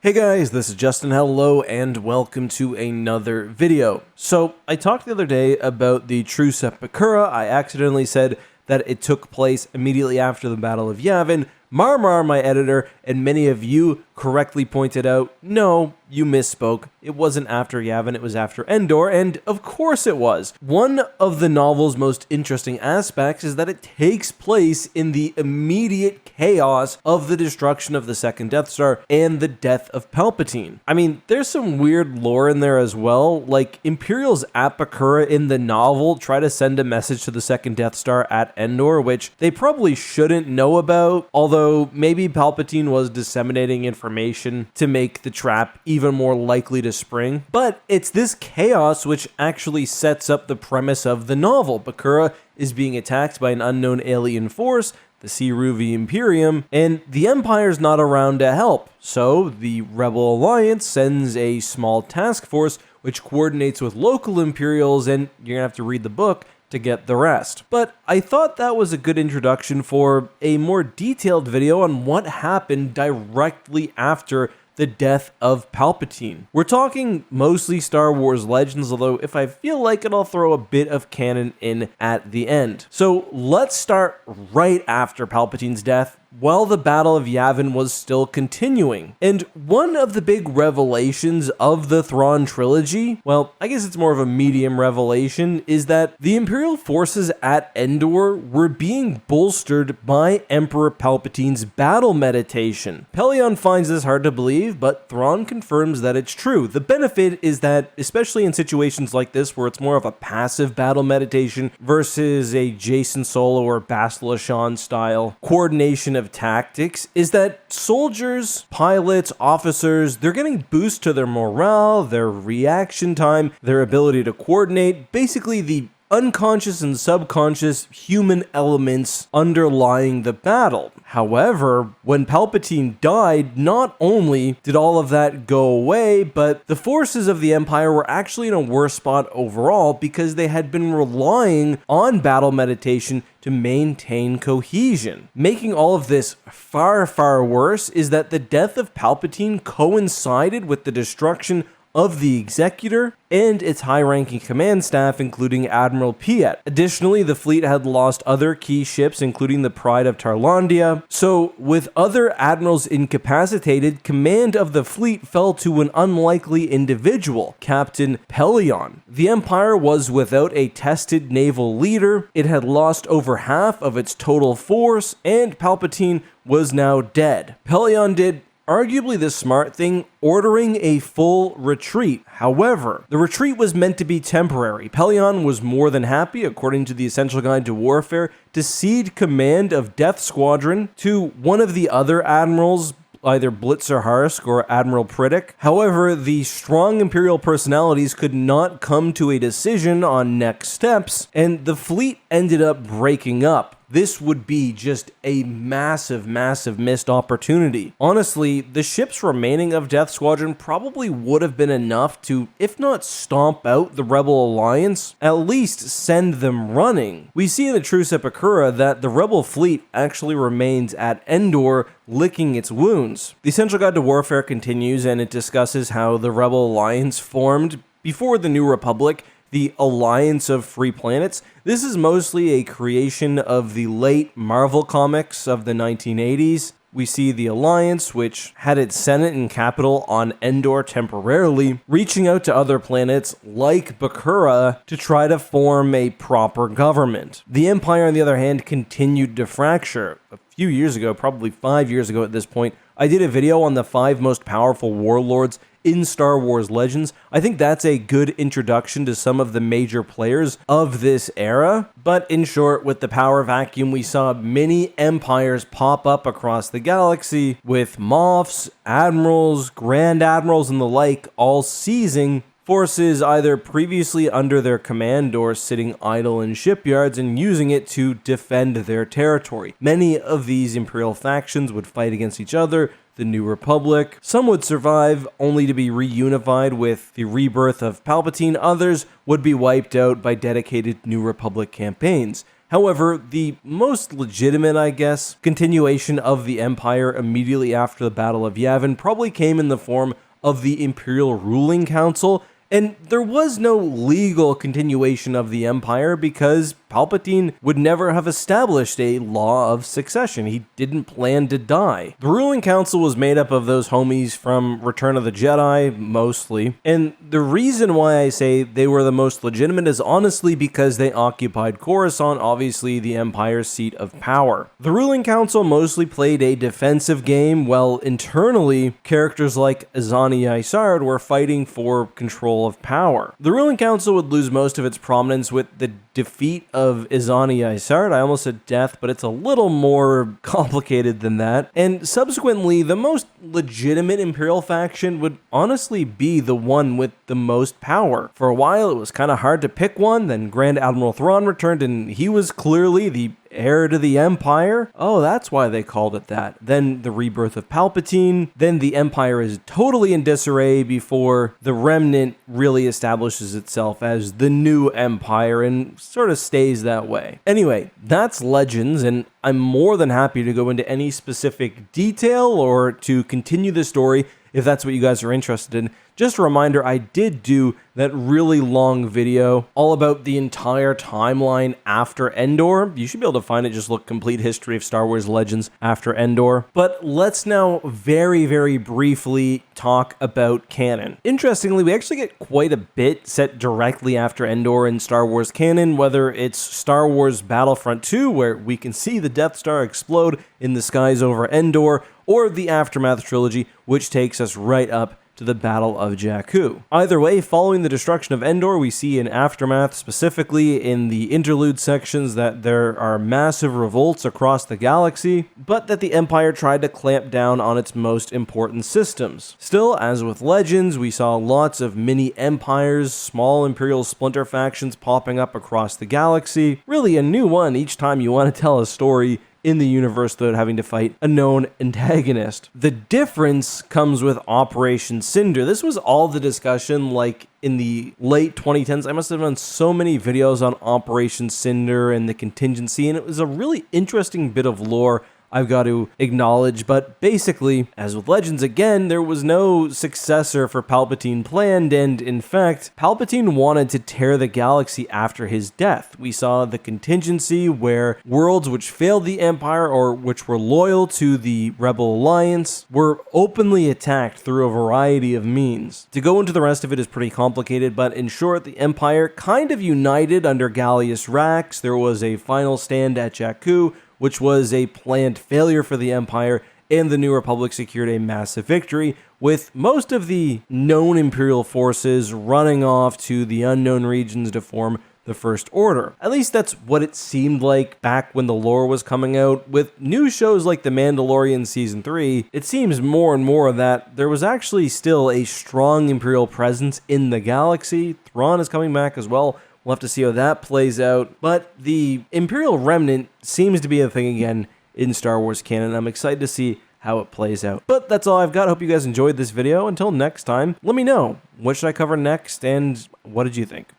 Hey guys, this is Justin. Hello and welcome to another video. So I talked the other day about the Truce at Bakura. I accidentally said that it took place immediately after the Battle of Yavin. MarMar, my editor, and many of you correctly pointed out, no, you misspoke. It wasn't after Yavin, it was after Endor, and of course it was. One of the novel's most interesting aspects is that it takes place in the immediate chaos of the destruction of the second Death Star and the death of Palpatine. I mean, there's some weird lore in there as well, like Imperials at Bakura in the novel try to send a message to the second Death Star at Endor, which they probably shouldn't know about, although maybe Palpatine was disseminating information to make the trap even more likely to spring. But it's this chaos which actually sets up the premise of the novel. Bakura is being attacked by an unknown alien force, the Seruvi Imperium, and the Empire's not around to help. So the Rebel Alliance sends a small task force which coordinates with local Imperials, and you're gonna have to read the book to get the rest. But I thought that was a good introduction for a more detailed video on what happened directly after the death of Palpatine. We're talking mostly Star Wars Legends, although if I feel like it, I'll throw a bit of canon in at the end. So let's start right after Palpatine's death, while the Battle of Yavin was still continuing. And one of the big revelations of the Thrawn trilogy, well, I guess it's more of a medium revelation, is that the Imperial forces at Endor were being bolstered by Emperor Palpatine's battle meditation. Pellaeon finds this hard to believe, but Thrawn confirms that it's true. The benefit is that, especially in situations like this where it's more of a passive battle meditation versus a Jason Solo or Bastila Shan style coordination of tactics, is that soldiers, pilots, officers, they're getting boosts to their morale, their reaction time, their ability to coordinate, basically the unconscious and subconscious human elements underlying the battle. However, when Palpatine died, not only did all of that go away, but the forces of the Empire were actually in a worse spot overall because they had been relying on battle meditation to maintain cohesion. Making all of this far, far worse is that the death of Palpatine coincided with the destruction of the Executor and its high-ranking command staff, including Admiral Piet. Additionally, the fleet had lost other key ships, including the Pride of Tarlandia. So, with other admirals incapacitated, command of the fleet fell to an unlikely individual, Captain Pellaeon. The Empire was without a tested naval leader, it had lost over half of its total force, and Palpatine was now dead. Pellaeon did arguably the smart thing, ordering a full retreat. However, the retreat was meant to be temporary. Pellaeon was more than happy, according to the Essential Guide to Warfare, to cede command of Death Squadron to one of the other admirals, either Blitzer Harsk or Admiral Priddick. However, the strong Imperial personalities could not come to a decision on next steps, and the fleet ended up breaking up. This would be just a massive, massive missed opportunity. Honestly, the ships remaining of Death Squadron probably would have been enough to, if not stomp out the Rebel Alliance, at least send them running. We see in the Truce at Bakura that the Rebel fleet actually remains at Endor, licking its wounds. The Essential Guide to Warfare continues, and it discusses how the Rebel Alliance formed before the New Republic, the Alliance of Free Planets. This is mostly a creation of the late Marvel comics of the 1980s. We see the Alliance, which had its Senate and capital on Endor temporarily, reaching out to other planets like Bakura to try to form a proper government. The Empire, on the other hand, continued to fracture. A few years ago, probably 5 years ago at this point, I did a video on the 5 most powerful warlords in Star Wars Legends. I think that's a good introduction to some of the major players of this era. But in short, with the power vacuum, we saw many empires pop up across the galaxy, with Moffs, admirals, grand admirals, and the like all seizing forces either previously under their command or sitting idle in shipyards and using it to defend their territory. Many of these Imperial factions would fight against each other, the New Republic. Some would survive only to be reunified with the rebirth of Palpatine. Others would be wiped out by dedicated New Republic campaigns. However, the most legitimate, I guess, continuation of the Empire immediately after the Battle of Yavin probably came in the form of the Imperial Ruling Council, and there was no legal continuation of the Empire because Palpatine would never have established a law of succession. He didn't plan to die. The ruling council was made up of those homies from Return of the Jedi, mostly, and the reason why I say they were the most legitimate is honestly because they occupied Coruscant, obviously the Empire's seat of power. The ruling council mostly played a defensive game, while internally, characters like Azani Isard were fighting for control of power. The ruling council would lose most of its prominence with the defeat of Izani Isard. I almost said death, but it's a little more complicated than that. And subsequently, the most legitimate Imperial faction would honestly be the one with the most power. For a while, it was kind of hard to pick one, then Grand Admiral Thrawn returned, and he was clearly the heir to the Empire. Oh, that's why they called it that. Then the rebirth of Palpatine. Then the Empire is totally in disarray before the Remnant really establishes itself as the new Empire and sort of stays that way. Anyway, that's Legends, and I'm more than happy to go into any specific detail or to continue the story if that's what you guys are interested in. Just a reminder, I did do that really long video all about the entire timeline after Endor. You should be able to find it, just look Complete History of Star Wars Legends after Endor. But let's now very, very briefly talk about canon. Interestingly, we actually get quite a bit set directly after Endor in Star Wars canon, whether it's Star Wars Battlefront 2, where we can see the Death Star explode in the skies over Endor, or the Aftermath trilogy, which takes us right up to the Battle of Jakku. Either way, following the destruction of Endor, we see in Aftermath, specifically in the interlude sections, that there are massive revolts across the galaxy, but that the Empire tried to clamp down on its most important systems. Still, as with Legends, we saw lots of mini-empires, small Imperial splinter factions popping up across the galaxy. Really a new one each time you want to tell a story in the universe without having to fight a known antagonist. The difference comes with Operation Cinder. This was all the discussion like in the late 2010s. I must have done so many videos on Operation Cinder and the contingency, and it was a really interesting bit of lore I've got to acknowledge, but basically, as with Legends again, there was no successor for Palpatine planned, and in fact, Palpatine wanted to tear the galaxy after his death. We saw the contingency where worlds which failed the Empire or which were loyal to the Rebel Alliance were openly attacked through a variety of means. To go into the rest of it is pretty complicated, but in short, the Empire kind of united under Gallius Rax. There was a final stand at Jakku, which was a planned failure for the Empire, and the New Republic secured a massive victory, with most of the known Imperial forces running off to the unknown regions to form the First Order. At least that's what it seemed like back when the lore was coming out. With new shows like The Mandalorian Season 3, it seems more and more that there was actually still a strong Imperial presence in the galaxy. Thrawn is coming back as well. We'll have to see how that plays out. But the Imperial Remnant seems to be a thing again in Star Wars canon. I'm excited to see how it plays out. But that's all I've got. I hope you guys enjoyed this video. Until next time, let me know. What should I cover next, and what did you think?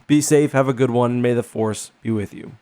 Be safe, have a good one, and may the Force be with you.